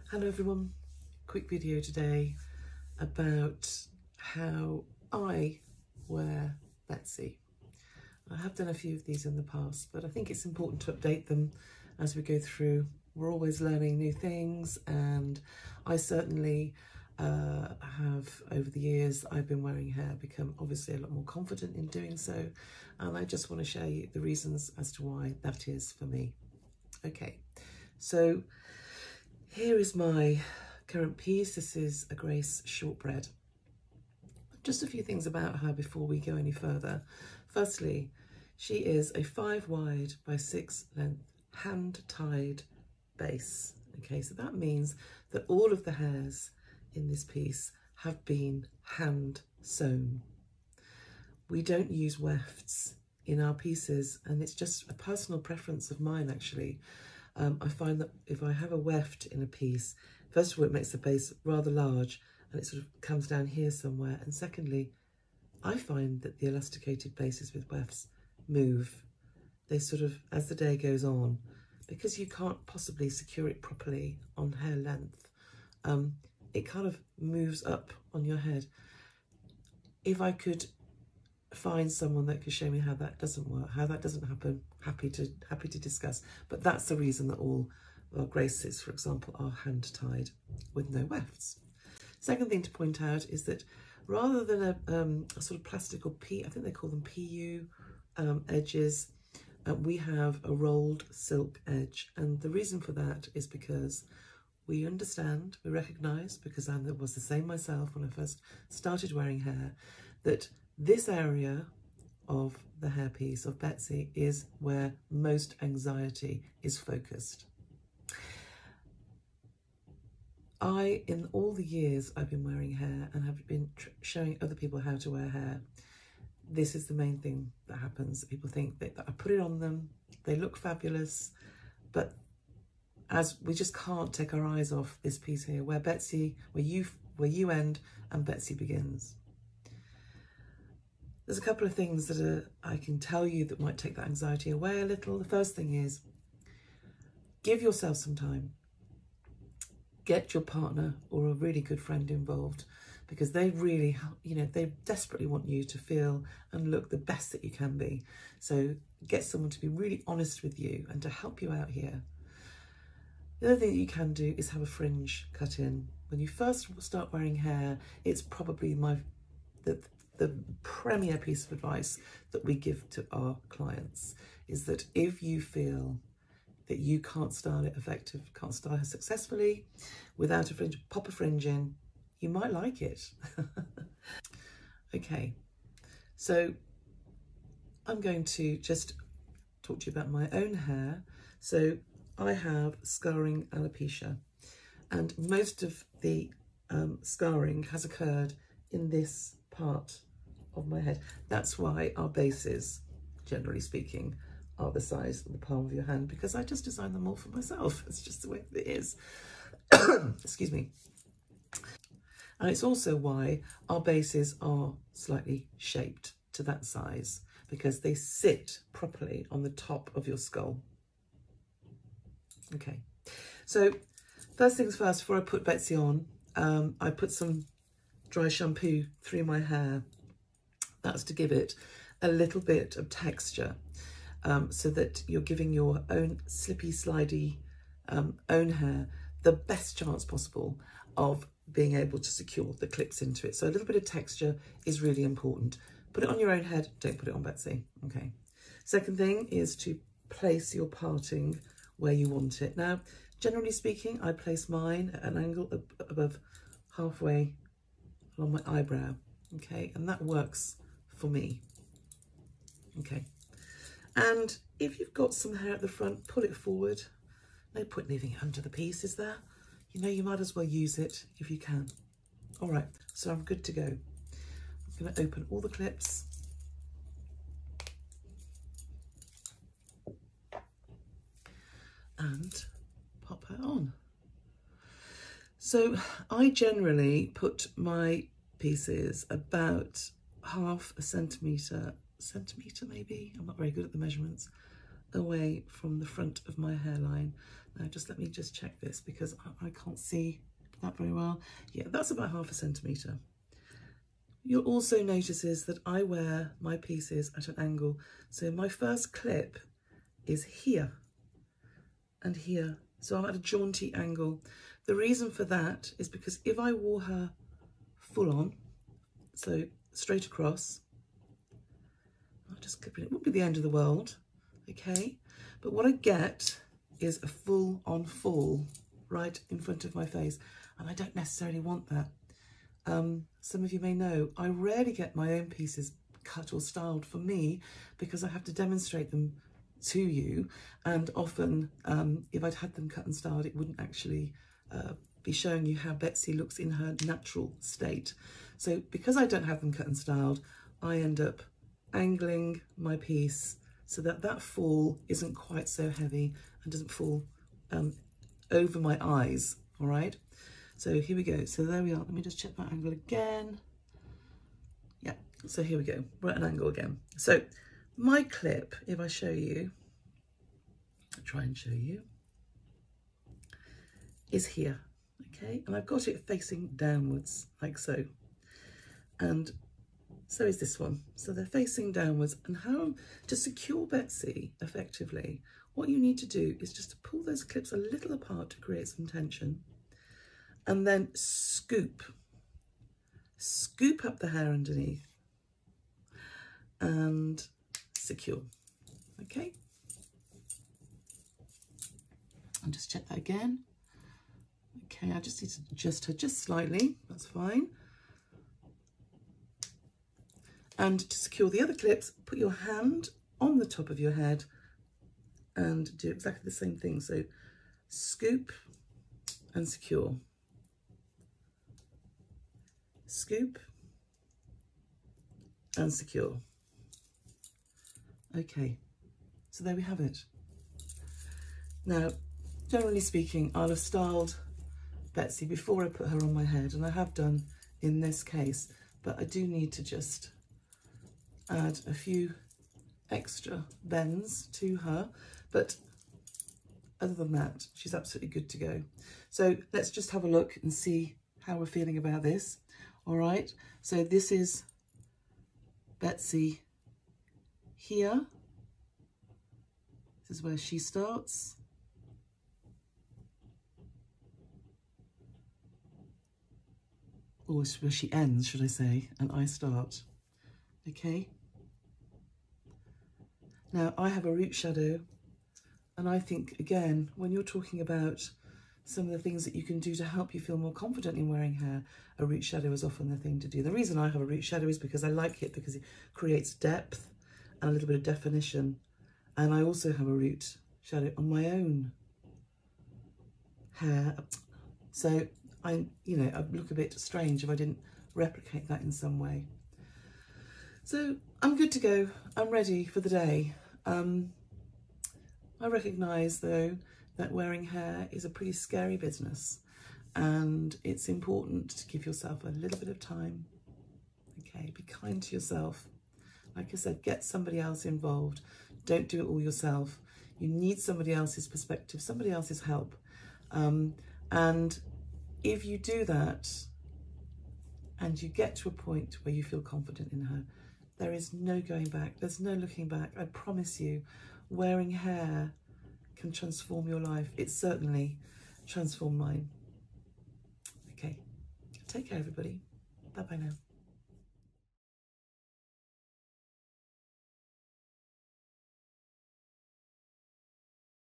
Hello everyone, quick video today about how I wear Betsy. I have done a few of these in the past, but I think it's important to update them as we go through. We're always learning new things, and I certainly have, over the years I've been wearing hair, become obviously a lot more confident in doing so, and I just want to share you the reasons as to why that is for me. Okay, so here is my current piece. This is a Grace Shortbread. Just a few things about her before we go any further. Firstly, she is a 5 wide by 6 length hand-tied base. Okay, so that means that all of the hairs in this piece have been hand sewn. We don't use wefts in our pieces, and it's just a personal preference of mine actually. I find that if I have a weft in a piece, first of all, it makes the base rather large and it sort of comes down here somewhere. And secondly, I find that the elasticated bases with wefts move. They sort of, as the day goes on, because you can't possibly secure it properly on hair length, it kind of moves up on your head. If I could find someone that could show me how that doesn't work, how that doesn't happen, happy to discuss. But that's the reason that all Graces, for example, are hand tied with no wefts. Second thing to point out is that rather than a sort of plastic or I think they call them PU edges, we have a rolled silk edge, and the reason for that is because we understand, we recognise, because I was the same myself when I first started wearing hair, that this area of the hairpiece of Betsy is where most anxiety is focused. In all the years I've been wearing hair and have been showing other people how to wear hair, this is the main thing that happens. People think that I put it on them, they look fabulous, but as we just can't take our eyes off this piece here, where you end and Betsy begins. There's a couple of things that I can tell you that might take that anxiety away a little. The first thing is, give yourself some time. Get your partner or a really good friend involved, because they really, they desperately want you to feel and look the best that you can be. So get someone to be really honest with you and to help you out here. The other thing that you can do is have a fringe cut in. When you first start wearing hair, it's probably the premier piece of advice that we give to our clients is that if you feel that you can't style it can't style her successfully without a fringe, pop a fringe in. You might like it. Okay, so I'm going to just talk to you about my own hair. So I have scarring alopecia, and most of the scarring has occurred in this part of my head. That's why our bases, generally speaking, are the size of the palm of your hand, because I just designed them all for myself. It's just the way it is. Excuse me. And it's also why our bases are slightly shaped to that size, because they sit properly on the top of your skull. Okay, so first things first, before I put Betsy on, I put some dry shampoo through my hair. That's to give it a little bit of texture, so that you're giving your own slippy, slidey own hair the best chance possible of being able to secure the clips into it. So a little bit of texture is really important. Put it on your own head, don't put it on Betsy. Okay. Second thing is to place your parting where you want it. Now, generally speaking, I place mine at an angle above halfway along my eyebrow. Okay, and that works for me. Okay, and if you've got some hair at the front, pull it forward. No point leaving it under the piece, is there? You might as well use it if you can. All right, so I'm good to go. I'm going to open all the clips. And pop her on. So I generally put my pieces about half a centimetre maybe, I'm not very good at the measurements, away from the front of my hairline. Now just let me just check this because I can't see that very well. Yeah, that's about 1/2 centimetre. You'll also notice is that I wear my pieces at an angle. So my first clip is here and here. So I'm at a jaunty angle. The reason for that is because if I wore her full on, so straight across, I'll just clip it. It wouldn't be the end of the world, okay? But what I get is a full on fall right in front of my face. And I don't necessarily want that. Some of you may know, I rarely get my own pieces cut or styled for me because I have to demonstrate them to you. And often, if I'd had them cut and styled, it wouldn't actually be showing you how Betsy looks in her natural state. So because I don't have them cut and styled, I end up angling my piece so that that fall isn't quite so heavy and doesn't fall over my eyes, all right? So here we go. So there we are. Let me just check that angle again. Yeah, so here we go. We're at an angle again. So my clip, if I show you, I'll try and show you, is here, okay? And I've got it facing downwards, like so. And so is this one. So they're facing downwards. And how to secure Betsy effectively, what you need to do is just to pull those clips a little apart to create some tension. And then scoop up the hair underneath and secure, okay? And just check that again. Okay, I just need to adjust her just slightly, that's fine. And to secure the other clips, put your hand on the top of your head and do exactly the same thing. So scoop and secure. Scoop and secure. Okay, so there we have it. Now, generally speaking, I'll have styled Betsy before I put her on my head, and I have done in this case, but I do need to just add a few extra bends to her, but other than that, she's absolutely good to go. So let's just have a look and see how we're feeling about this. All right, so this is Betsy here. This is where she starts. Or where she ends, should I say, and I start. Okay. Now, I have a root shadow, and I think, again, when you're talking about some of the things that you can do to help you feel more confident in wearing hair, a root shadow is often the thing to do. The reason I have a root shadow is because I like it because it creates depth and a little bit of definition. And I also have a root shadow on my own hair. So I look a bit strange if I didn't replicate that in some way. So I'm good to go. I'm ready for the day. I recognise, though, that wearing hair is a pretty scary business, and it's important to give yourself a little bit of time. Okay, be kind to yourself. Like I said, get somebody else involved. Don't do it all yourself. You need somebody else's perspective, somebody else's help. And if you do that and you get to a point where you feel confident in her, there is no going back. There's no looking back. I promise you, wearing hair can transform your life. It certainly transformed mine. Okay, take care, everybody. Bye-bye now.